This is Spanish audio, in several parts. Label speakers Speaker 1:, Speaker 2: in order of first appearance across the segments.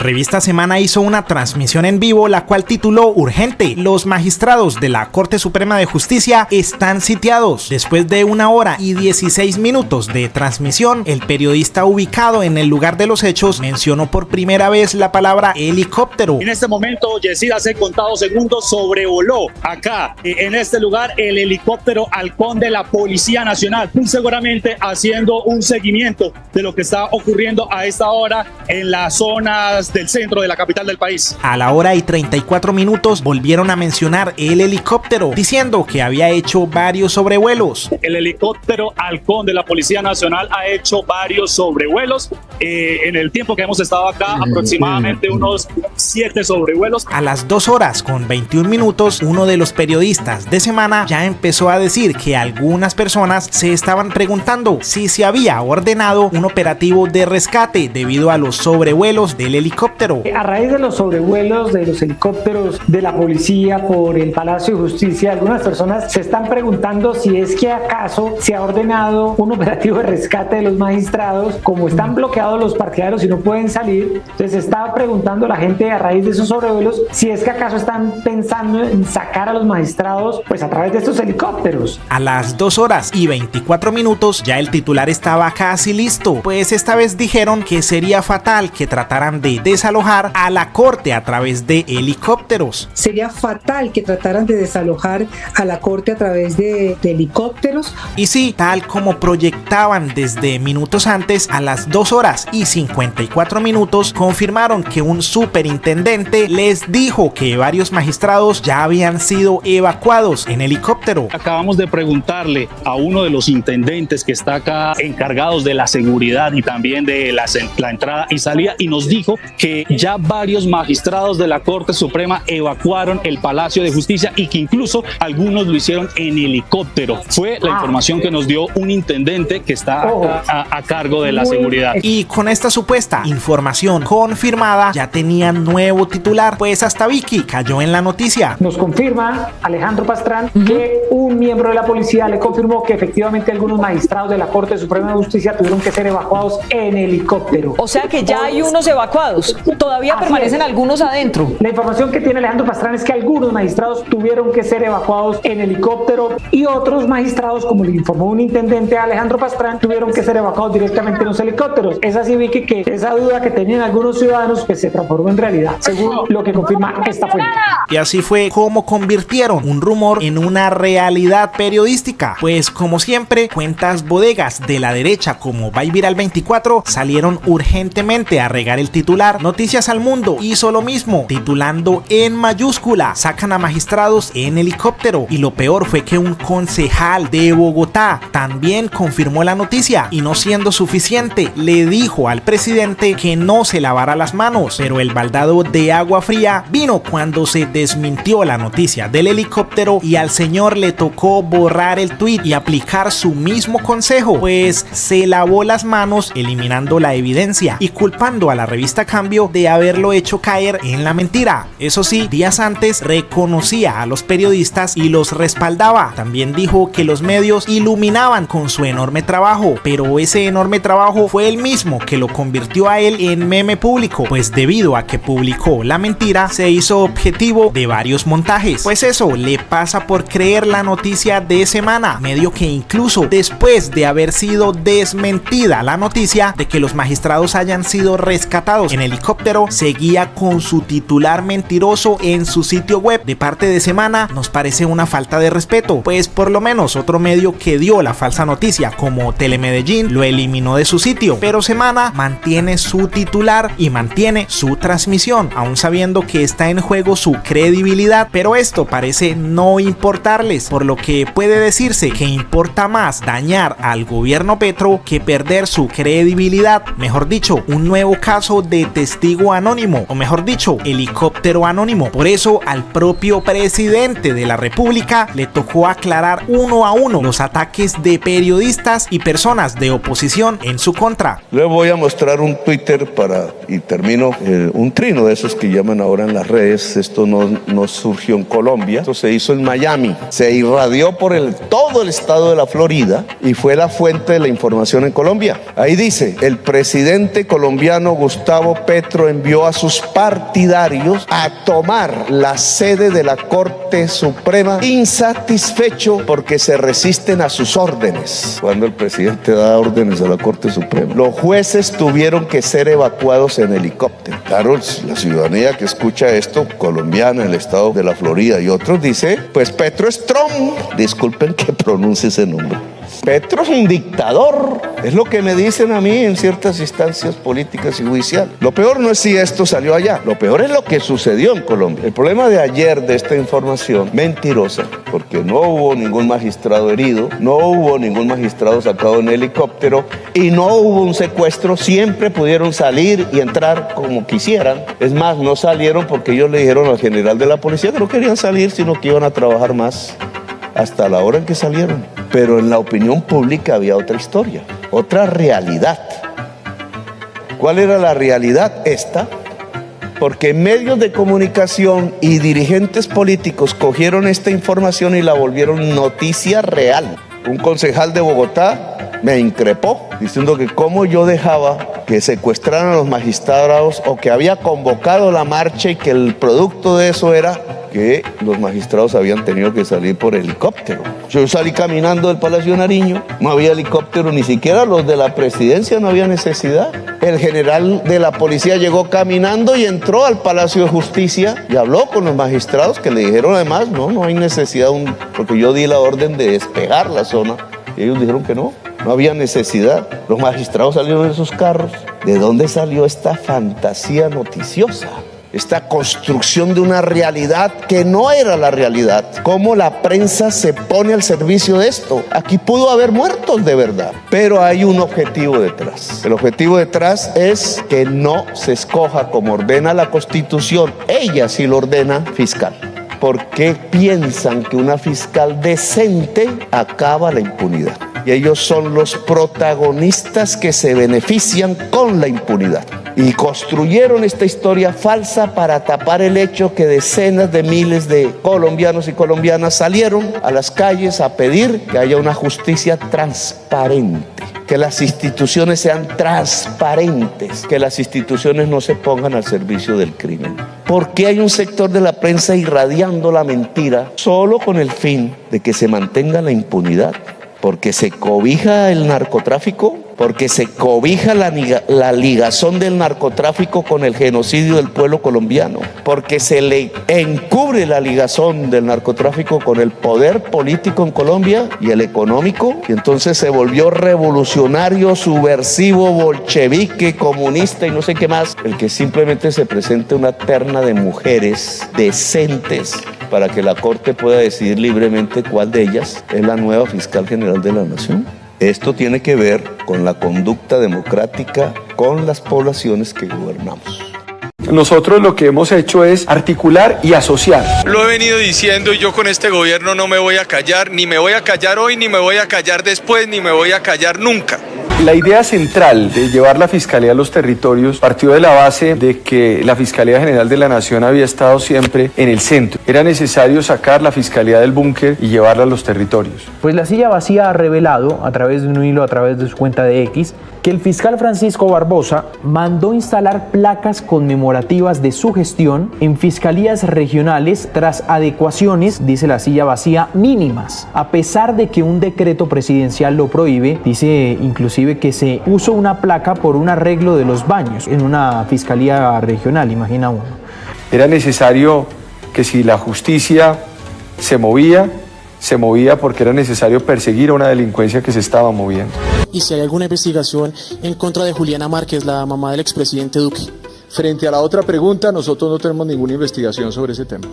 Speaker 1: Revista Semana hizo una transmisión en vivo, la cual tituló Urgente, los magistrados de la Corte Suprema de Justicia están sitiados. Después de 1 hora y 16 minutos de transmisión, el periodista ubicado en el lugar de los hechos mencionó por primera vez la palabra helicóptero.
Speaker 2: En este momento, Yesid, hace contados segundos sobrevoló acá, en este lugar, el helicóptero Halcón de la Policía Nacional, muy seguramente haciendo un seguimiento de lo que está ocurriendo a esta hora en las zonas del centro de la capital del país.
Speaker 1: A la hora y 34 minutos volvieron a mencionar el helicóptero, diciendo que había hecho varios sobrevuelos.
Speaker 2: El helicóptero Halcón de la Policía Nacional ha hecho varios sobrevuelos. En el tiempo que hemos estado acá, aproximadamente unos 7 sobrevuelos.
Speaker 1: A las 2 horas con 21 minutos, uno de los periodistas de Semana ya empezó a decir que algunas personas se estaban preguntando si se había ordenado un operativo de rescate debido a los sobrevuelos del helicóptero.
Speaker 3: A raíz de los sobrevuelos de los helicópteros de la policía por el Palacio de Justicia, algunas personas se están preguntando si es que acaso se ha ordenado un operativo de rescate de los magistrados, como están bloqueados los parqueaderos y no pueden salir. Entonces se estaba preguntando la gente a raíz de esos sobrevuelos si es que acaso están pensando en sacar a los magistrados pues a través de estos helicópteros.
Speaker 1: A las 2 horas y 24 minutos ya el titular estaba casi listo, pues esta vez dijeron que sería fatal que trataran de desalojar a la Corte a través de helicópteros.
Speaker 4: Sería fatal que trataran de desalojar a la Corte a través de helicópteros.
Speaker 1: Y sí, tal como proyectaban desde minutos antes, a las 2 horas y 54 minutos confirmaron que un superintendente les dijo que varios magistrados ya habían sido evacuados en helicóptero.
Speaker 2: Acabamos de preguntarle a uno de los intendentes que está acá encargados de la seguridad y también de la entrada y salida, y nos dijo que ya varios magistrados de la Corte Suprema evacuaron el Palacio de Justicia y que incluso algunos lo hicieron en helicóptero. Fue la información que nos dio un intendente que está a cargo de la seguridad.
Speaker 1: Y con esta supuesta información confirmada, ya tenían nuevo titular, pues hasta Vicky cayó en la noticia.
Speaker 3: Nos confirma Alejandro Pastrán que un miembro de la policía le confirmó que efectivamente algunos magistrados de la Corte Suprema de Justicia tuvieron que ser evacuados en helicóptero.
Speaker 5: O sea que ya hay unos evacuados, todavía permanecen algunos adentro.
Speaker 3: La información que tiene Alejandro Pastrán es que algunos magistrados tuvieron que ser evacuados en helicóptero y otros magistrados, como le informó un intendente a Alejandro Pastrán, tuvieron que ser evacuados directamente en los helicópteros. Es así, Vicky, que esa duda que tenían algunos ciudadanos pues se transformó en realidad, según lo que confirma esta fuente.
Speaker 1: Y así fue como convirtieron un rumor en una realidad periodística, pues como siempre, cuentas bodegas de la derecha como Va Viral 24 salieron urgentemente a regar el titular. Noticias al Mundo hizo lo mismo, titulando en mayúscula: sacan a magistrados en helicóptero. Y lo peor fue que un concejal de Bogotá también confirmó la noticia, y no siendo suficiente, le dijo al presidente que no se lavara las manos. Pero el baldado de agua fría vino cuando se desmintió la noticia del helicóptero y al señor le tocó borrar el tuit y aplicar su mismo consejo, pues se lavó las manos eliminando la evidencia y culpando a la revista Cambio de haberlo hecho caer en la mentira. Eso sí, días antes reconocía a los periodistas y los respaldaba. También dijo que los medios iluminaban con su enorme trabajo, pero ese enorme trabajo fue el mismo que lo convirtió a él en meme público, pues debido a que publicó la mentira, se hizo objetivo de varios montajes. Pues eso le pasa por creer la noticia de Semana, medio que incluso después de haber sido desmentida la noticia de que los magistrados hayan sido rescatados en helicóptero, seguía con su titular mentiroso en su sitio web. De parte de Semana nos parece una falta de respeto, pues por lo menos otro medio que dio la falsa noticia como Telemedellín lo eliminó de su sitio, pero Semana mantiene su titular y mantiene su transmisión, aún sabiendo que está en juego su credibilidad. Pero esto parece no importarles, por lo que puede decirse que importa más dañar al gobierno Petro que perder su credibilidad. Mejor dicho, un nuevo caso de testigo anónimo, o mejor dicho, helicóptero anónimo. Por eso al propio presidente de la República le tocó aclarar uno a uno los ataques de periodistas y personas de oposición en su contra.
Speaker 6: Les voy a mostrar un Twitter y termino, un trino de esos que llaman ahora en las redes. Esto no surgió en Colombia, esto se hizo en Miami, se irradió por todo el estado de la Florida y fue la fuente de la información en Colombia. Ahí dice: el presidente colombiano Gustavo Petro envió a sus partidarios a tomar la sede de la Corte Suprema, insatisfecho porque se resisten a sus órdenes. Cuando el presidente da órdenes a la Corte Suprema, los jueces tuvieron que ser evacuados en helicóptero. Claro, la ciudadanía que escucha esto, colombiana, el estado de la Florida y otros, dice, pues Petro es Trump. Disculpen que pronuncie ese nombre. Petro es un dictador, es lo que me dicen a mí en ciertas instancias políticas y judiciales. Lo peor no es si esto salió allá, lo peor es lo que sucedió en Colombia. El problema de ayer de esta información mentirosa, porque no hubo ningún magistrado herido, no hubo ningún magistrado sacado en helicóptero y no hubo un secuestro, siempre pudieron salir y entrar como quisieran. Es más, no salieron porque ellos le dijeron al general de la policía que no querían salir, sino que iban a trabajar más hasta la hora en que salieron. Pero en la opinión pública había otra historia, otra realidad. ¿Cuál era la realidad? Esta. Porque medios de comunicación y dirigentes políticos cogieron esta información y la volvieron noticia real. Un concejal de Bogotá me increpó diciendo que cómo yo dejaba que secuestraran a los magistrados o que había convocado la marcha y que el producto de eso era que los magistrados habían tenido que salir por helicóptero. Yo salí caminando del Palacio de Nariño, no había helicóptero, ni siquiera los de la presidencia, no había necesidad. El general de la policía llegó caminando y entró al Palacio de Justicia y habló con los magistrados que le dijeron además, no hay necesidad, porque yo di la orden de despejar la zona y ellos dijeron que no había necesidad. Los magistrados salieron de sus carros. ¿De dónde salió esta fantasía noticiosa? Esta construcción de una realidad que no era la realidad. ¿Cómo la prensa se pone al servicio de esto? Aquí pudo haber muertos de verdad, pero hay un objetivo detrás. El objetivo detrás es que no se escoja como ordena la Constitución. Ella sí lo ordena fiscal. ¿Por qué piensan que una fiscal decente acaba la impunidad? Y ellos son los protagonistas que se benefician con la impunidad. Y construyeron esta historia falsa para tapar el hecho que decenas de miles de colombianos y colombianas salieron a las calles a pedir que haya una justicia transparente, que las instituciones sean transparentes, que las instituciones no se pongan al servicio del crimen. ¿Por qué hay un sector de la prensa irradiando la mentira solo con el fin de que se mantenga la impunidad? Porque se cobija el narcotráfico, porque se cobija la ligazón del narcotráfico con el genocidio del pueblo colombiano, porque se le encubre la ligazón del narcotráfico con el poder político en Colombia y el económico, y entonces se volvió revolucionario, subversivo, bolchevique, comunista y no sé qué más, el que simplemente se presente una terna de mujeres decentes para que la Corte pueda decidir libremente cuál de ellas es la nueva fiscal general de la Nación. Esto tiene que ver con la conducta democrática con las poblaciones que gobernamos.
Speaker 7: Nosotros lo que hemos hecho es articular y asociar.
Speaker 8: Lo he venido diciendo y yo con este gobierno no me voy a callar, ni me voy a callar hoy, ni me voy a callar después, ni me voy a callar nunca.
Speaker 7: La idea central de llevar la Fiscalía a los territorios partió de la base de que la Fiscalía General de la Nación había estado siempre en el centro. Era necesario sacar la Fiscalía del búnker y llevarla a los territorios.
Speaker 9: Pues La Silla Vacía ha revelado, a través de un hilo, a través de su cuenta de X, que el fiscal Francisco Barbosa mandó instalar placas conmemorativas de su gestión en fiscalías regionales tras adecuaciones, dice La Silla Vacía, mínimas. A pesar de que un decreto presidencial lo prohíbe, dice inclusive que se puso una placa por un arreglo de los baños en una fiscalía regional, imagina uno.
Speaker 7: Era necesario que si la justicia se movía porque era necesario perseguir a una delincuencia que se estaba moviendo.
Speaker 10: Y si hay alguna investigación en contra de Juliana Márquez, la mamá del expresidente Duque.
Speaker 11: Frente a la otra pregunta, nosotros no tenemos ninguna investigación sobre ese tema.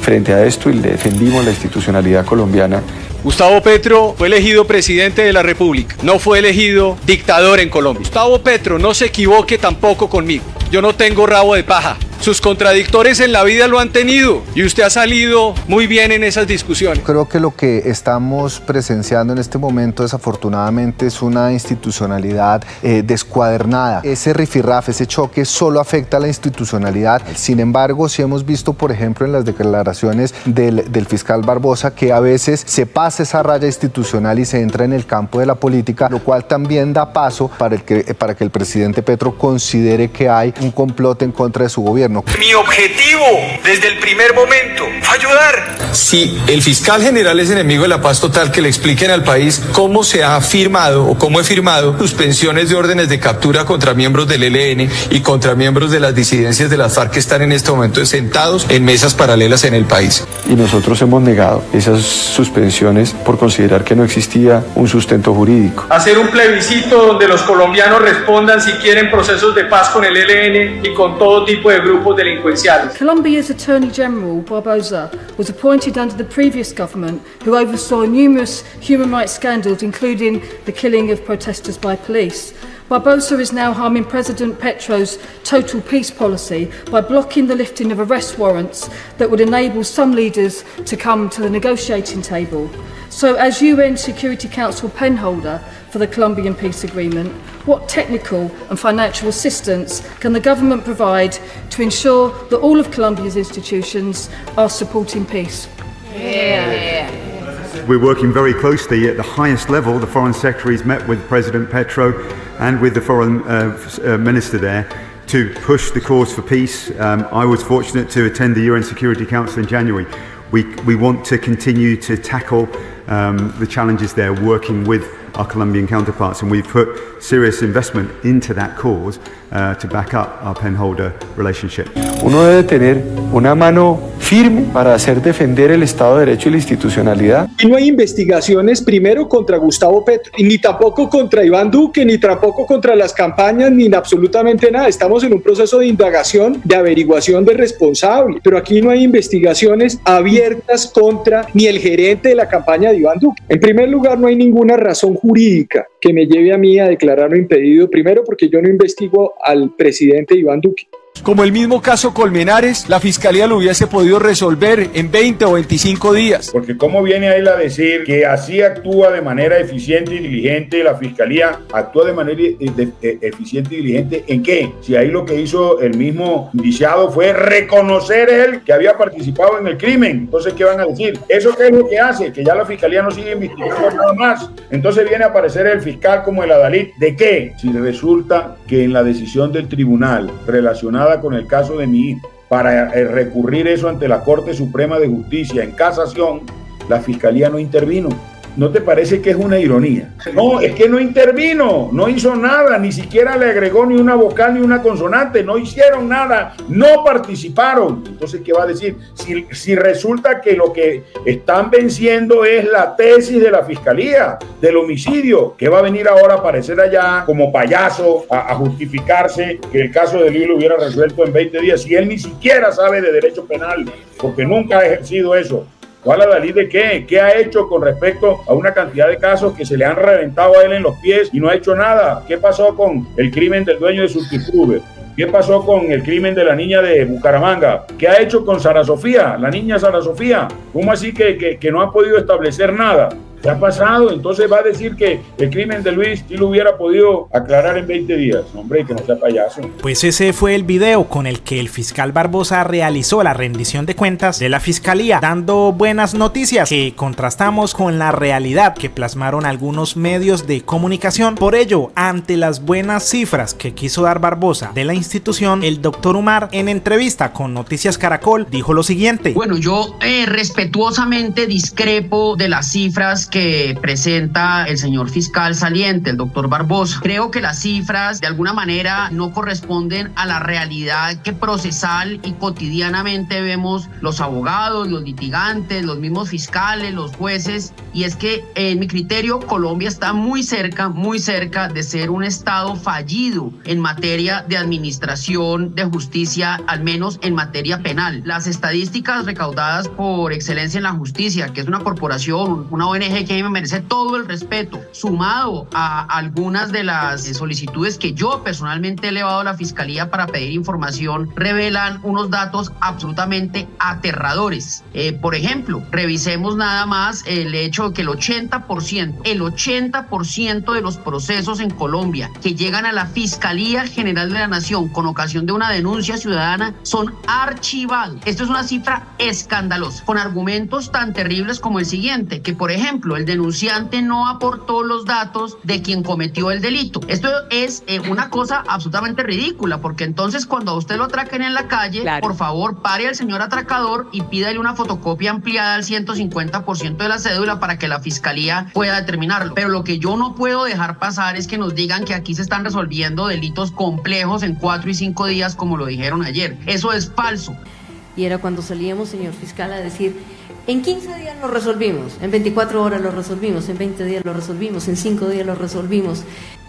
Speaker 7: Frente a esto, y le defendimos la institucionalidad colombiana.
Speaker 8: Gustavo Petro fue elegido presidente de la República, no fue elegido dictador en Colombia. Gustavo Petro no se equivoque tampoco conmigo. Yo no tengo rabo de paja. Sus contradictores en la vida lo han tenido y usted ha salido muy bien en esas discusiones.
Speaker 12: Creo que lo que estamos presenciando en este momento desafortunadamente es una institucionalidad descuadernada. Ese rifirrafe, ese choque solo afecta a la institucionalidad. Sin embargo, sí hemos visto, por ejemplo, en las declaraciones del fiscal Barbosa que a veces se pasa esa raya institucional y se entra en el campo de la política, lo cual también da paso para que el presidente Petro considere que hay un complot en contra de su gobierno.
Speaker 8: Mi objetivo desde el primer momento fue ayudar.
Speaker 7: Si el fiscal general es enemigo de la paz total, que le expliquen al país cómo se ha firmado o cómo he firmado suspensiones de órdenes de captura contra miembros del ELN y contra miembros de las disidencias de las FARC que están en este momento sentados en mesas paralelas en el país. Y nosotros hemos negado esas suspensiones por considerar que no existía un sustento jurídico.
Speaker 8: Hacer un plebiscito donde los colombianos respondan si quieren procesos de paz con el ELN y con todo tipo de grupos delincuenciales.
Speaker 13: Colombia's Attorney General, Barbosa, was appointed under the previous government who oversaw numerous human rights scandals, including the killing of protesters by police. Barbosa is now harming President Petro's total peace policy by blocking the lifting of arrest warrants that would enable some leaders to come to the negotiating table. So, as UN Security Council penholder for the Colombian peace agreement, what technical and financial assistance can the government provide to ensure that all of Colombia's institutions are supporting peace?
Speaker 14: We're working very closely at the highest level. The Foreign Secretary's met with President Petro and with the Foreign Minister there to push the cause for peace. I was fortunate to attend the UN Security Council in January. We want to continue to tackle the challenges there, working with our Colombian counterparts, and we've put serious investment into that cause to back up our penholder relationship.
Speaker 7: Uno debe tener una mano firme para hacer defender el Estado de Derecho y la institucionalidad.
Speaker 8: Y no hay investigaciones primero contra Gustavo Petro, ni tampoco contra Iván Duque, ni tampoco contra las campañas, ni absolutamente nada. Estamos en un proceso de indagación, de averiguación de responsable, pero aquí no hay investigaciones abiertas contra ni el gerente de la campaña de Iván Duque. En primer lugar, no hay ninguna razón jurídica que me lleve a mí a declararlo impedido, primero porque yo no investigo al presidente Iván Duque.
Speaker 7: Como el mismo caso Colmenares, la Fiscalía lo hubiese podido resolver en 20 o 25 días.
Speaker 11: Porque cómo viene a él a decir que así actúa de manera eficiente y diligente, la Fiscalía actúa de manera eficiente y diligente, ¿en qué? Si ahí lo que hizo el mismo indiciado fue reconocer él que había participado en el crimen. Entonces, ¿qué van a decir? ¿Eso qué es lo que hace? Que ya la Fiscalía no sigue investigando nada más. Entonces viene a aparecer el fiscal como el adalid. ¿De qué? Si resulta que en la decisión del tribunal relacionada con el caso de mi hijo, para recurrir eso ante la Corte Suprema de Justicia en casación, la Fiscalía no intervino. ¿No te parece que es una ironía? No, es que no intervino, no hizo nada, ni siquiera le agregó ni una vocal ni una consonante, no hicieron nada, no participaron. Entonces, ¿qué va a decir? Si resulta que lo que están venciendo es la tesis de la Fiscalía, del homicidio, ¿qué va a venir ahora a aparecer allá como payaso a justificarse que el caso de Luis lo hubiera resuelto en 20 días si él ni siquiera sabe de derecho penal, porque nunca ha ejercido eso? ¿Cuál adalid de qué? ¿Qué ha hecho con respecto a una cantidad de casos que se le han reventado a él en los pies y no ha hecho nada? ¿Qué pasó con el crimen del dueño de Surtiprube? ¿Qué pasó con el crimen de la niña de Bucaramanga? ¿Qué ha hecho con Sara Sofía, la niña Sara Sofía? ¿Cómo así que no ha podido establecer nada? ¿Qué ha pasado? Entonces va a decir que el crimen de Luis sí lo hubiera podido aclarar en 20 días. Hombre, que no sea payaso.
Speaker 1: Pues ese fue el video con el que el fiscal Barbosa realizó la rendición de cuentas de la fiscalía, dando buenas noticias que contrastamos con la realidad que plasmaron algunos medios de comunicación. Por ello, ante las buenas cifras que quiso dar Barbosa de la institución, el doctor Umar, en entrevista con Noticias Caracol, dijo lo siguiente.
Speaker 15: Bueno, yo respetuosamente discrepo de las cifras que presenta el señor fiscal saliente, el doctor Barbosa. Creo que las cifras de alguna manera no corresponden a la realidad que procesal y cotidianamente vemos los abogados, los litigantes, los mismos fiscales, los jueces, y es que en mi criterio Colombia está muy cerca de ser un estado fallido en materia de administración de justicia, al menos en materia penal. Las estadísticas recaudadas por Excelencia en la Justicia, que es una corporación, una ONG cree que a mí me merece todo el respeto, sumado a algunas de las solicitudes que yo personalmente he elevado a la Fiscalía para pedir información, revelan unos datos absolutamente aterradores. Por ejemplo, revisemos nada más el hecho de que el 80% de los procesos en Colombia que llegan a la Fiscalía General de la Nación con ocasión de una denuncia ciudadana son archivados. Esto es una cifra escandalosa, con argumentos tan terribles como el siguiente, que por ejemplo el denunciante no aportó los datos de quien cometió el delito. Esto es una cosa absolutamente ridícula, porque entonces cuando a usted lo atraquen en la calle, por favor pare al señor atracador y pídale una fotocopia ampliada al 150% de la cédula para que la Fiscalía pueda determinarlo. Pero lo que yo no puedo dejar pasar es que nos digan que aquí se están resolviendo delitos complejos en 4 y 5 días, como lo dijeron ayer. Eso es falso.
Speaker 16: Y era cuando salíamos, señor fiscal, a decir: en 15 días lo resolvimos, en 24 horas lo resolvimos, en 20 días lo resolvimos, en 5 días lo resolvimos.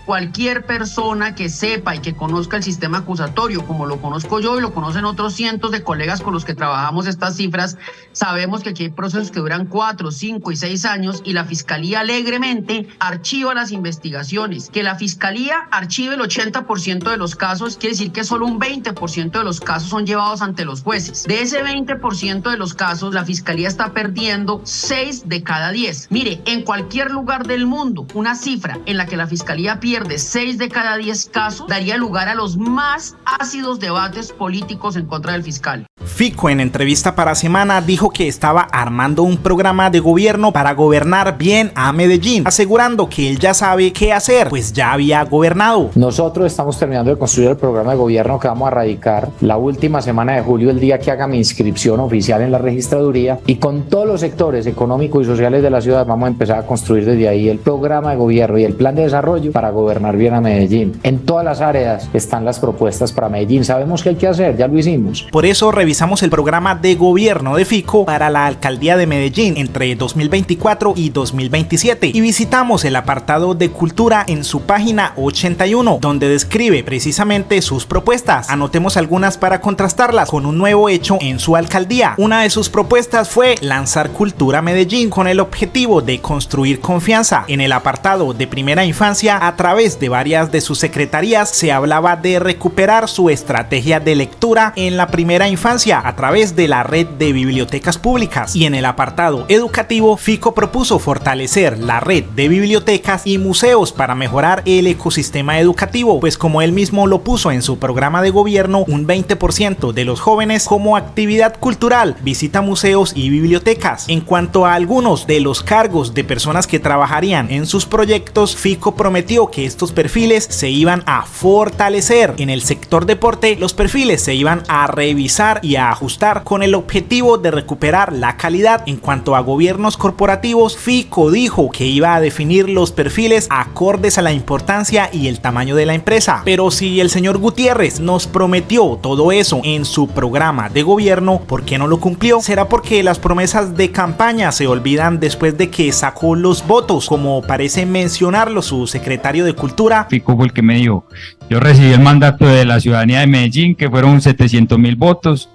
Speaker 15: Cualquier persona que sepa y que conozca el sistema acusatorio, como lo conozco yo y lo conocen otros cientos de colegas con los que trabajamos estas cifras, sabemos que aquí hay procesos que duran 4, 5 y 6 años y la Fiscalía alegremente archiva las investigaciones. Que la Fiscalía archive el 80% de los casos quiere decir que solo un 20% de los casos son llevados ante los jueces. De ese 20% de los casos, la Fiscalía está perdiendo 6 de cada 10. Mire, en cualquier lugar del mundo, una cifra en la que la Fiscalía pierde 6 de cada 10 casos daría lugar a los más ácidos debates políticos en contra del fiscal.
Speaker 1: Fico, en entrevista para Semana, dijo que estaba armando un programa de gobierno para gobernar bien a Medellín, asegurando que él ya sabe qué hacer, pues ya había gobernado.
Speaker 17: Nosotros estamos terminando de construir el programa de gobierno que vamos a radicar la última semana de julio, el día que haga mi inscripción oficial en la registraduría, y con todos los sectores económicos y sociales de la ciudad vamos a empezar a construir desde ahí el programa de gobierno y el plan de desarrollo para gobernar bien a Medellín. En todas las áreas están las propuestas para Medellín. Sabemos qué hay que hacer, ya lo hicimos.
Speaker 1: Por eso revisamos el programa de gobierno de Fico para la alcaldía de Medellín entre 2024 y 2027 y visitamos el apartado de cultura en su página 81, donde describe precisamente sus propuestas. Anotemos algunas para contrastarlas con un nuevo hecho en su alcaldía. Una de sus propuestas fue lanzar Cultura Medellín con el objetivo de construir confianza. En el apartado de primera infancia, a través de varias de sus secretarías, se hablaba de recuperar su estrategia de lectura en la primera infancia a través de la red de bibliotecas públicas. Y en el apartado educativo, Fico propuso fortalecer la red de bibliotecas y museos para mejorar el ecosistema educativo, pues como él mismo lo puso en su programa de gobierno, un 20% de los jóvenes como actividad cultural visita museos y bibliotecas. En cuanto a algunos de los cargos de personas que trabajarían en sus proyectos, Fico prometió que estos perfiles se iban a fortalecer. En el sector deporte, los perfiles se iban a revisar y a ajustar con el objetivo de recuperar la calidad. En cuanto a gobiernos corporativos, Fico dijo que iba a definir los perfiles acordes a la importancia y el tamaño de la empresa. Pero si el señor Gutiérrez nos prometió todo eso en su programa de gobierno, ¿por qué no lo cumplió? ¿Será porque las promesas de campaña se olvidan después de que sacó los votos, como parece mencionarlo su secretario de Cultura?
Speaker 18: Fico fue el que me dijo: yo recibí el mandato de la ciudadanía de Medellín, que fueron 700.000 votos.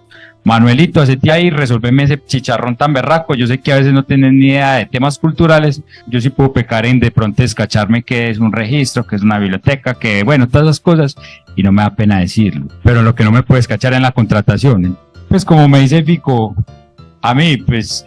Speaker 18: Manuelito, hacete ahí, resolveme ese chicharrón tan berraco. Yo sé que a veces no tienes ni idea de temas culturales. Yo sí puedo pecar en de pronto descacharme que es un registro, que es una biblioteca, que bueno, todas esas cosas, y no me da pena decirlo. Pero lo que no me puedes cachar en la contratación, pues como me dice Fico, a mí, pues,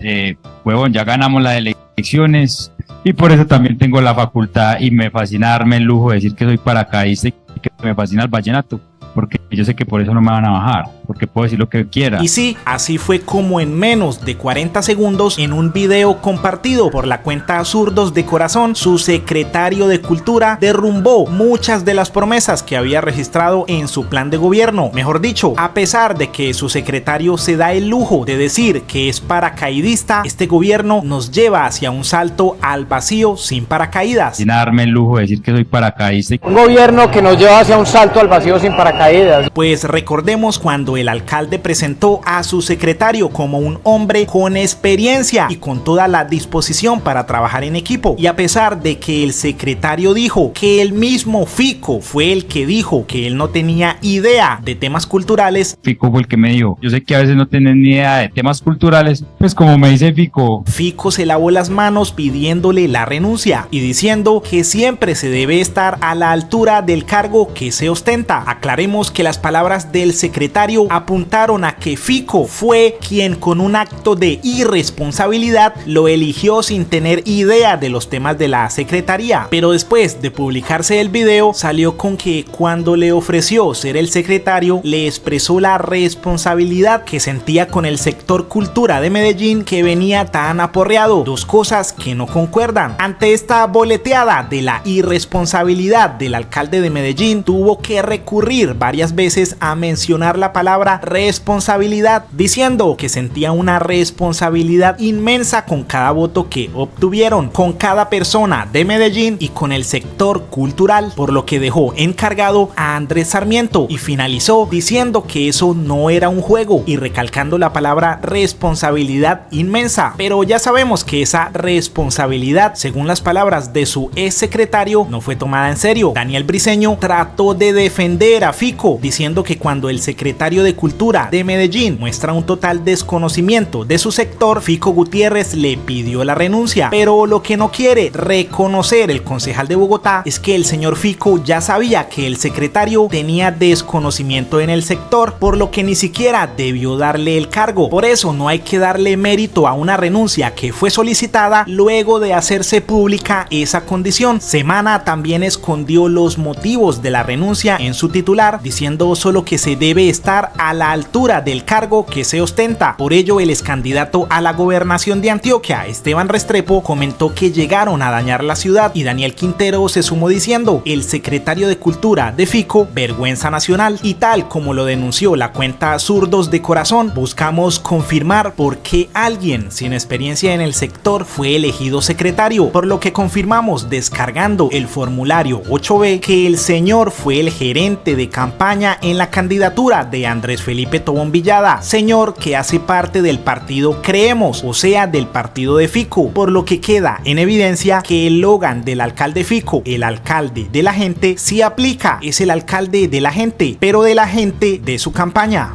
Speaker 18: huevón, ya ganamos las elecciones y por eso también tengo la facultad y me fascina darme el lujo de decir que soy paracaidista y que me fascina el vallenato, porque yo sé que por eso no me van a bajar, porque puedo decir lo que quiera.
Speaker 1: Y sí, así fue como en menos de 40 segundos, en un video compartido por la cuenta Zurdos de Corazón, su secretario de Cultura derrumbó muchas de las promesas que había registrado en su plan de gobierno. Mejor dicho, a pesar de que su secretario se da el lujo de decir que es paracaidista, este gobierno nos lleva hacia un salto al vacío sin paracaídas.
Speaker 18: Sin darme el lujo de decir que soy paracaidista.
Speaker 17: Un gobierno que nos lleva hacia un salto al vacío sin paracaídas.
Speaker 1: Pues recordemos cuando el alcalde presentó a su secretario como un hombre con experiencia y con toda la disposición para trabajar en equipo. Y a pesar de que el secretario dijo que el mismo Fico fue el que dijo que él no tenía idea de temas culturales,
Speaker 18: Fico fue el que me dijo, yo sé que a veces no tienes ni idea de temas culturales, pues como me dice Fico
Speaker 1: se lavó las manos pidiéndole la renuncia y diciendo que siempre se debe estar a la altura del cargo que se ostenta. Aclaremos que las palabras del secretario apuntaron a que Fico fue quien con un acto de irresponsabilidad lo eligió sin tener idea de los temas de la secretaría, pero después de publicarse el video salió con que cuando le ofreció ser el secretario le expresó la responsabilidad que sentía con el sector cultura de Medellín que venía tan aporreado, dos cosas que no concuerdan. Ante esta boleteada de la irresponsabilidad del alcalde de Medellín, tuvo que recurrir varias veces a mencionar la palabra responsabilidad, diciendo que sentía una responsabilidad inmensa con cada voto que obtuvieron, con cada persona de Medellín y con el sector cultural, por lo que dejó encargado a Andrés Sarmiento y finalizó diciendo que eso no era un juego y recalcando la palabra responsabilidad inmensa. Pero ya sabemos que esa responsabilidad, según las palabras de su ex secretario, no fue tomada en serio. Daniel Briceño trató de defender a Fico, diciendo que cuando el secretario de Cultura de Medellín muestra un total desconocimiento de su sector, Fico Gutiérrez le pidió la renuncia. Pero lo que no quiere reconocer el concejal de Bogotá es que el señor Fico ya sabía que el secretario tenía desconocimiento en el sector, por lo que ni siquiera debió darle el cargo. Por eso no hay que darle mérito a una renuncia que fue solicitada luego de hacerse pública esa condición. Semana también escondió los motivos de la renuncia en su titular, diciendo solo que se debe estar a la altura del cargo que se ostenta. Por ello, el excandidato a la gobernación de Antioquia, Esteban Restrepo, comentó que llegaron a dañar la ciudad y Daniel Quintero se sumó diciendo: el secretario de Cultura de Fico, vergüenza nacional. Y tal como lo denunció la cuenta Zurdos de Corazón, buscamos confirmar por qué alguien sin experiencia en el sector fue elegido secretario, por lo que confirmamos descargando el formulario 8B que el señor fue el gerente de campaña en la candidatura de Andrés Felipe Tobón Villada, señor que hace parte del partido Creemos, o sea del partido de Fico, por lo que queda en evidencia que el logan del alcalde Fico, el alcalde de la gente, sí aplica, es el alcalde de la gente, pero de la gente de su campaña.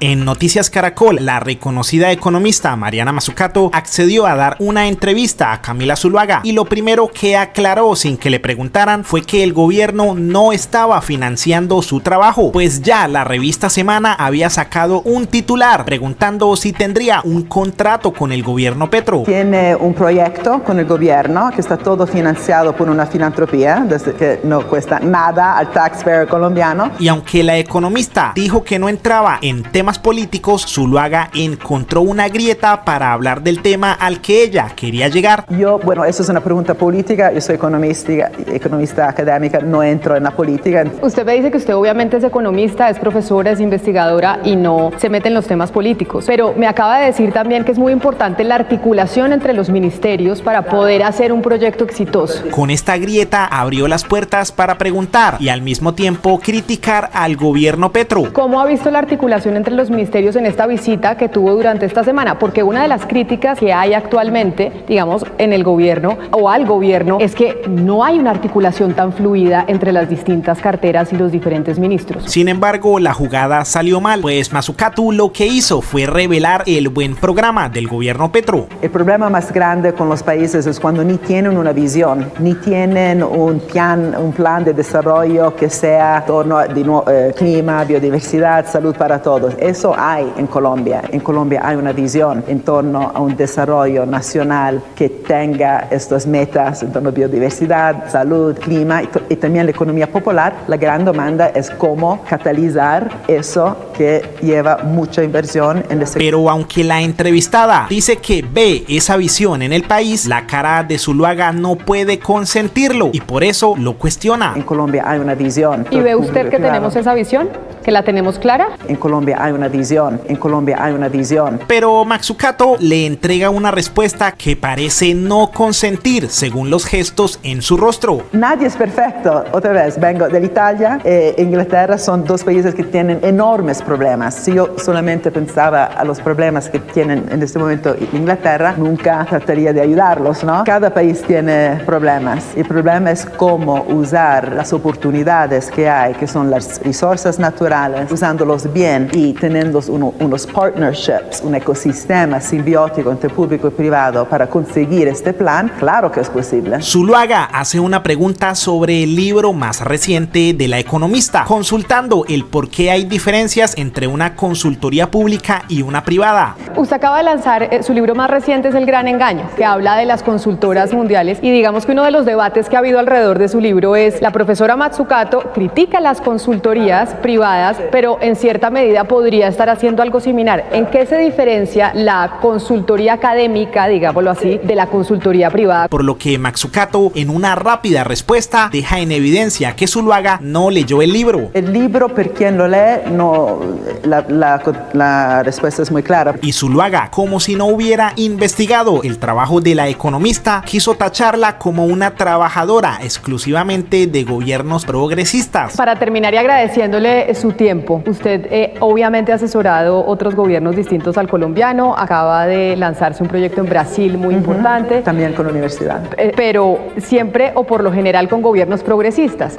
Speaker 1: En Noticias Caracol, la reconocida economista Mariana Mazzucato accedió a dar una entrevista a Camila Zuluaga y lo primero que aclaró sin que le preguntaran fue que el gobierno no estaba financiando su trabajo, pues ya la revista Semana había sacado un titular preguntando si tendría un contrato con el gobierno Petro.
Speaker 19: Tiene un proyecto con el gobierno que está todo financiado por una filantropía que no cuesta nada al taxpayer colombiano.
Speaker 1: Y aunque la economista dijo que no entraba en temas políticos, Zuluaga encontró una grieta para hablar del tema al que ella quería llegar.
Speaker 19: Bueno, eso es una pregunta política, yo soy economista académica, no entro en la política.
Speaker 20: Usted me dice que usted obviamente es economista, es profesora, es investigadora y no se mete en los temas políticos, pero me acaba de decir también que es muy importante la articulación entre los ministerios para poder hacer un proyecto exitoso.
Speaker 1: Con esta grieta abrió las puertas para preguntar y al mismo tiempo criticar al gobierno Petro.
Speaker 20: ¿Cómo ha visto la articulación entre los ministerios en esta visita que tuvo durante esta semana? Porque una de las críticas que hay actualmente, digamos, en el gobierno o al gobierno es que no hay una articulación tan fluida entre las distintas carteras y los diferentes ministros.
Speaker 1: Sin embargo, la jugada salió mal, pues Mazzucato lo que hizo fue revelar el buen programa del gobierno Petro.
Speaker 19: El problema más grande con los países es cuando ni tienen una visión, ni tienen un plan de desarrollo que sea en torno a clima, biodiversidad, salud para todos. Eso hay en Colombia. En Colombia hay una visión en torno a un desarrollo nacional que tenga estas metas en torno a biodiversidad, salud, clima y también la economía popular. La gran demanda es cómo catalizar eso que lleva mucha inversión en el sector.
Speaker 1: Pero aunque la entrevistada dice que ve esa visión en el país, la cara de Zuluaga no puede consentirlo y por eso lo cuestiona.
Speaker 19: En Colombia hay una visión.
Speaker 20: ¿Y ve usted que tenemos esa visión? ¿Que la tenemos clara?
Speaker 19: En Colombia hay una visión, en Colombia hay una visión.
Speaker 1: Pero Mazzucato le entrega una respuesta que parece no consentir según los gestos en su rostro.
Speaker 19: Nadie es perfecto. Otra vez, vengo de Italia e Inglaterra, son dos países que tienen enormes problemas. Si yo solamente pensaba a los problemas que tienen en este momento Inglaterra, nunca trataría de ayudarlos, ¿no? Cada país tiene problemas. El problema es cómo usar las oportunidades que hay, que son las resources naturales, usándolos bien y teniendo unos partnerships, un ecosistema simbiótico entre público y privado para conseguir este plan. Claro que es posible.
Speaker 1: Zuluaga hace una pregunta sobre el libro más reciente de La Economista, consultando el por qué hay diferencias entre una consultoría pública y una privada.
Speaker 20: Usted acaba de lanzar su libro más reciente, es El Gran Engaño, que habla de las consultoras mundiales, y digamos que uno de los debates que ha habido alrededor de su libro es: la profesora Mazzucato critica las consultorías privadas, pero en cierta medida podría estar haciendo algo similar. ¿En qué se diferencia la consultoría académica, digámoslo así, de la consultoría privada?
Speaker 1: Por lo que Mazzucato, en una rápida respuesta, deja en evidencia que Zuluaga no leyó el libro.
Speaker 19: El libro, por quien lo lee, no, la respuesta es muy clara.
Speaker 1: Y Zuluaga, como si no hubiera investigado el trabajo de La Economista, quiso tacharla como una trabajadora exclusivamente de gobiernos progresistas.
Speaker 20: Para terminar, y agradeciéndole su tiempo, usted obviamente ha asesorado otros gobiernos distintos al colombiano, acaba de lanzarse un proyecto en Brasil muy importante.
Speaker 19: También con la universidad.
Speaker 20: Pero siempre o por lo general con gobiernos progresistas,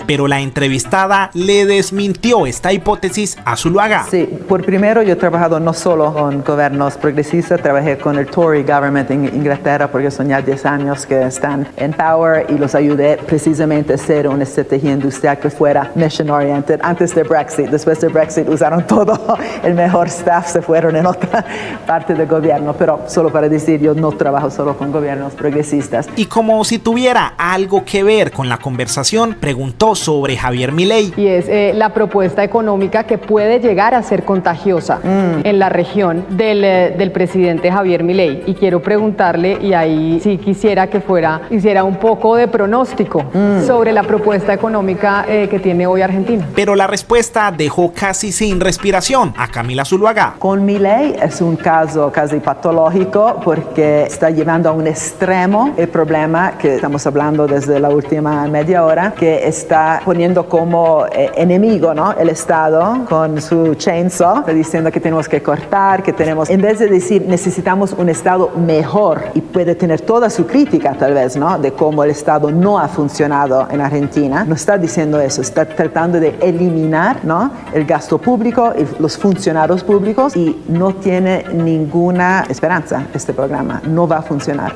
Speaker 1: Pero la entrevistada le desmintió esta hipótesis a Zuluaga.
Speaker 19: Sí, por primero yo he trabajado no solo con gobiernos progresistas, trabajé con el Tory government en Inglaterra porque son ya 10 años que están en power y los ayudé precisamente a hacer una estrategia industrial que fuera mission oriented antes de Brexit. Después de Brexit usaron todo el mejor staff, se fueron en otra parte del gobierno, pero solo para decir, yo no trabajo solo con gobiernos progresistas.
Speaker 1: Y como si tuviera algo que ver con la conversación, preguntó sobre Javier Milei.
Speaker 20: Y es la propuesta económica que puede llegar a ser contagiosa en la región del presidente Javier Milei. Y quiero preguntarle, y ahí sí quisiera que hiciera un poco de pronóstico sobre la propuesta económica que tiene hoy Argentina.
Speaker 1: Pero la respuesta dejó casi sin respiración a Camila Zuluaga.
Speaker 19: Con Milei es un caso casi patológico porque está llevando a un extremo el problema que estamos hablando desde la última media hora, que está poniendo como enemigo, ¿no?, el Estado con su chainsaw, diciendo que tenemos que cortar, que tenemos, en vez de decir necesitamos un Estado mejor, y puede tener toda su crítica tal vez, ¿no?, de cómo el Estado no ha funcionado en Argentina, no está diciendo eso, está tratando de eliminar, ¿no?, el gasto público y los funcionarios públicos, y no tiene ninguna esperanza este programa, no va a funcionar.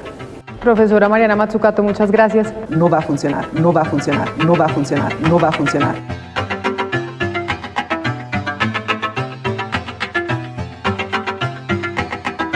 Speaker 20: Profesora Mariana Mazzucato, muchas gracias.
Speaker 19: No va a funcionar, no va a funcionar, no va a funcionar, no va a funcionar.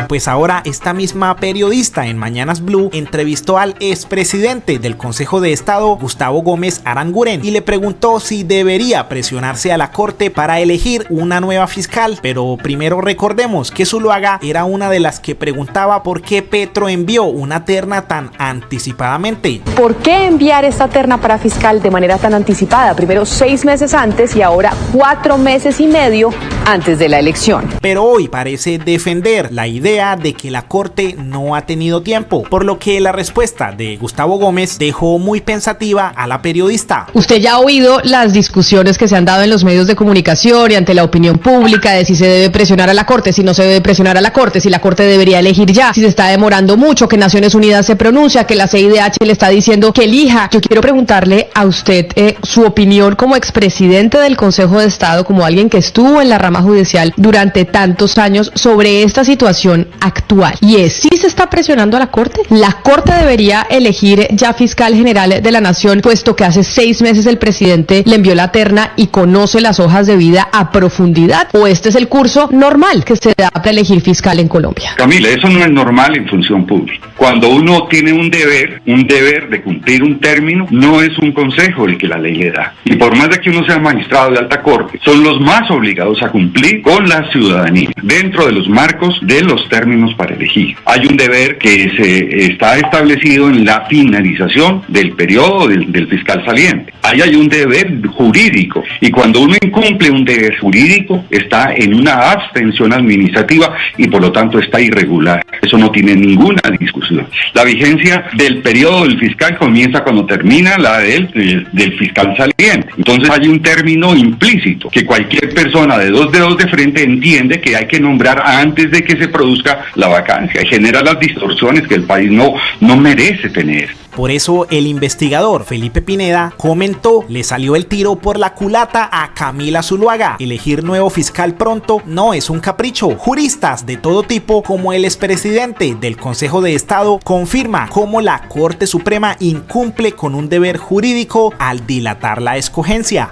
Speaker 1: Pues ahora esta misma periodista en Mañanas Blue entrevistó al expresidente del Consejo de Estado, Gustavo Gómez Aranguren, y le preguntó si debería presionarse a la Corte para elegir una nueva fiscal. Pero primero recordemos que Zuluaga era una de las que preguntaba por qué Petro envió una terna tan anticipadamente.
Speaker 20: ¿Por qué enviar esta terna para fiscal de manera tan anticipada? Primero 6 meses antes y ahora 4 meses y medio antes de la elección.
Speaker 1: Pero hoy parece defender la idea de que la Corte no ha tenido tiempo, por lo que la respuesta de Gustavo Gómez dejó muy pensativa a la periodista.
Speaker 5: Usted ya ha oído las discusiones que se han dado en los medios de comunicación y ante la opinión pública de si se debe presionar a la Corte, si no se debe presionar a la Corte, si la Corte debería elegir ya, si se está demorando mucho, que Naciones Unidas se pronuncia, que la CIDH le está diciendo que elija. Yo quiero preguntarle a usted su opinión como expresidente del Consejo de Estado, como alguien que estuvo en la rama judicial durante tantos años, sobre esta situación actual. Y es, ¿sí se está presionando a la Corte? ¿La Corte debería elegir ya fiscal general de la Nación, puesto que hace 6 meses el presidente le envió la terna y conoce las hojas de vida a profundidad? ¿O este es el curso normal que se da para elegir fiscal en Colombia?
Speaker 21: Camila, eso no es normal en función pública. Cuando uno tiene un deber de cumplir un término, no es un consejo el que la ley le da. Y por más de que uno sea magistrado de alta corte, son los más obligados a cumplir con la ciudadanía, dentro de los marcos de los términos para elegir. Hay un deber que se está establecido en la finalización del periodo del fiscal saliente. Ahí hay un deber jurídico y cuando uno incumple un deber jurídico está en una abstención administrativa y por lo tanto está irregular. Eso no tiene ninguna discusión. La vigencia del periodo del fiscal comienza cuando termina la del fiscal saliente. Entonces hay un término implícito que cualquier persona de dos dedos de frente entiende que hay que nombrar antes de que se produzca la vacancia y genera las distorsiones que el país no merece tener.
Speaker 1: Por eso el investigador Felipe Pineda comentó, le salió el tiro por la culata a Camila Zuluaga. Elegir nuevo fiscal pronto no es un capricho. Juristas de todo tipo, como el expresidente del Consejo de Estado, confirma cómo la Corte Suprema incumple con un deber jurídico al dilatar la escogencia.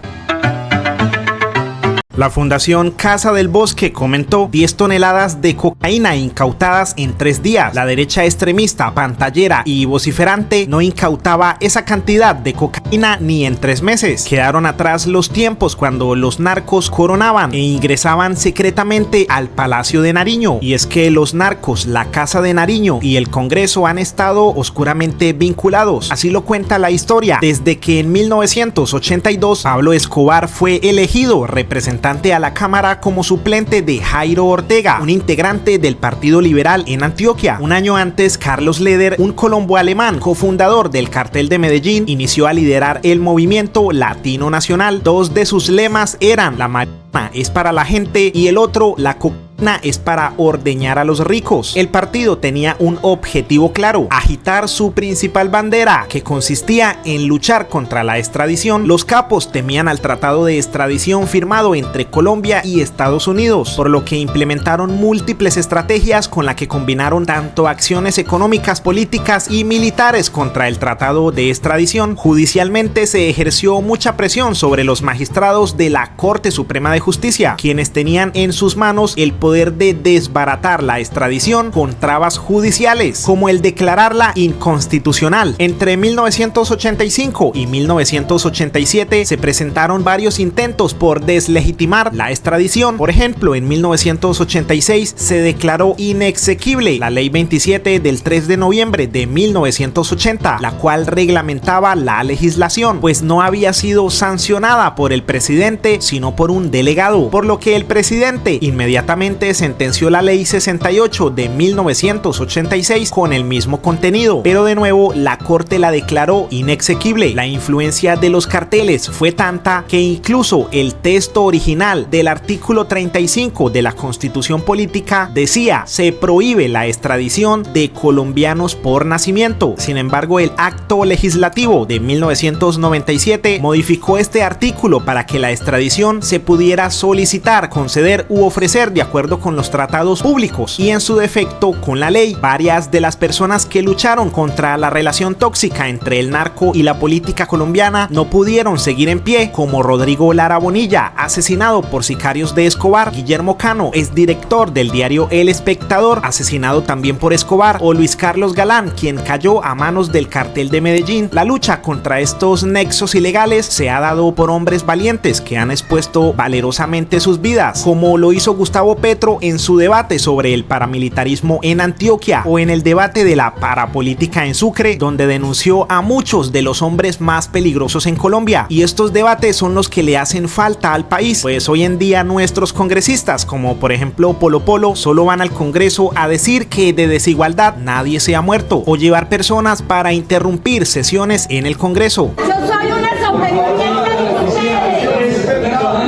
Speaker 1: La Fundación Casa del Bosque comentó 10 toneladas de cocaína incautadas en 3 días. La derecha extremista, pantallera y vociferante no incautaba esa cantidad de cocaína ni en 3 meses. Quedaron atrás los tiempos cuando los narcos coronaban e ingresaban secretamente al Palacio de Nariño. Y es que los narcos, la Casa de Nariño y el Congreso han estado oscuramente vinculados. Así lo cuenta la historia, desde que en 1982 Pablo Escobar fue elegido representante a la Cámara como suplente de Jairo Ortega, un integrante del Partido Liberal en Antioquia. Un año antes, Carlos Leder, un colombo-alemán, cofundador del Cartel de Medellín, inició a liderar el movimiento Latino Nacional. 2 de sus lemas eran: la marihuana es para la gente y el otro, la cocaína es para ordeñar a los ricos. El partido tenía un objetivo claro: agitar su principal bandera, que consistía en luchar contra la extradición. Los capos temían al tratado de extradición firmado entre Colombia y Estados Unidos, por lo que implementaron múltiples estrategias con las que combinaron tanto acciones económicas, políticas y militares contra el tratado de extradición. Judicialmente se ejerció mucha presión sobre los magistrados de la Corte Suprema de Justicia, quienes tenían en sus manos el poder de desbaratar la extradición con trabas judiciales, como el declararla inconstitucional. Entre 1985 y 1987 se presentaron varios intentos por deslegitimar la extradición. Por ejemplo, en 1986 se declaró inexequible la Ley 27 del 3 de noviembre de 1980, la cual reglamentaba la legislación, pues no había sido sancionada por el presidente, sino por un delegado, por lo que el presidente inmediatamente sentenció la Ley 68 de 1986 con el mismo contenido, pero de nuevo la Corte la declaró inexequible. La influencia de los carteles fue tanta que incluso el texto original del artículo 35 de la Constitución Política decía: se prohíbe la extradición de colombianos por nacimiento. Sin embargo, el acto legislativo de 1997 modificó este artículo para que la extradición se pudiera solicitar, conceder u ofrecer de acuerdo con los tratados públicos, y en su defecto con la ley. Varias de las personas que lucharon contra la relación tóxica entre el narco y la política colombiana no pudieron seguir en pie, como Rodrigo Lara Bonilla, asesinado por sicarios de Escobar; Guillermo Cano, exdirector del diario El Espectador, asesinado también por Escobar; o Luis Carlos Galán, quien cayó a manos del Cartel de Medellín. La lucha contra estos nexos ilegales se ha dado por hombres valientes que han expuesto valerosamente sus vidas, como lo hizo Gustavo Petro en su debate sobre el paramilitarismo en Antioquia, o en el debate de la parapolítica en Sucre, donde denunció a muchos de los hombres más peligrosos en Colombia. Y estos debates son los que le hacen falta al país, pues hoy en día nuestros congresistas, como por ejemplo Polo Polo, solo van al Congreso a decir que de desigualdad nadie se ha muerto, o llevar personas para interrumpir sesiones en el Congreso.
Speaker 4: Yo soy una sobreviviente de ustedes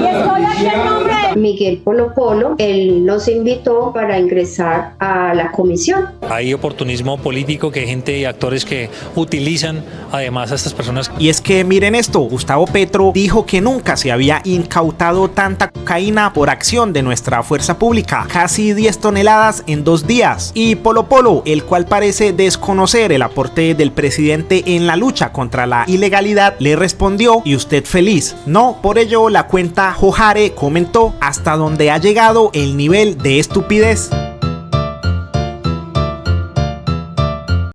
Speaker 4: y estoy aquí en nombre de Miguel Polo Polo. Él nos invitó para ingresar a la comisión.
Speaker 22: Hay oportunismo político, que hay gente y actores que utilizan además a estas personas.
Speaker 1: Y es que miren esto: Gustavo Petro dijo que nunca se había incautado tanta cocaína por acción de nuestra fuerza pública, casi 10 toneladas en 2 días. Y Polo Polo, el cual parece desconocer el aporte del presidente en la lucha contra la ilegalidad, le respondió: ¿y usted feliz? No. Por ello la cuenta Jojare comentó: hasta donde ha llegado el nivel de estupidez.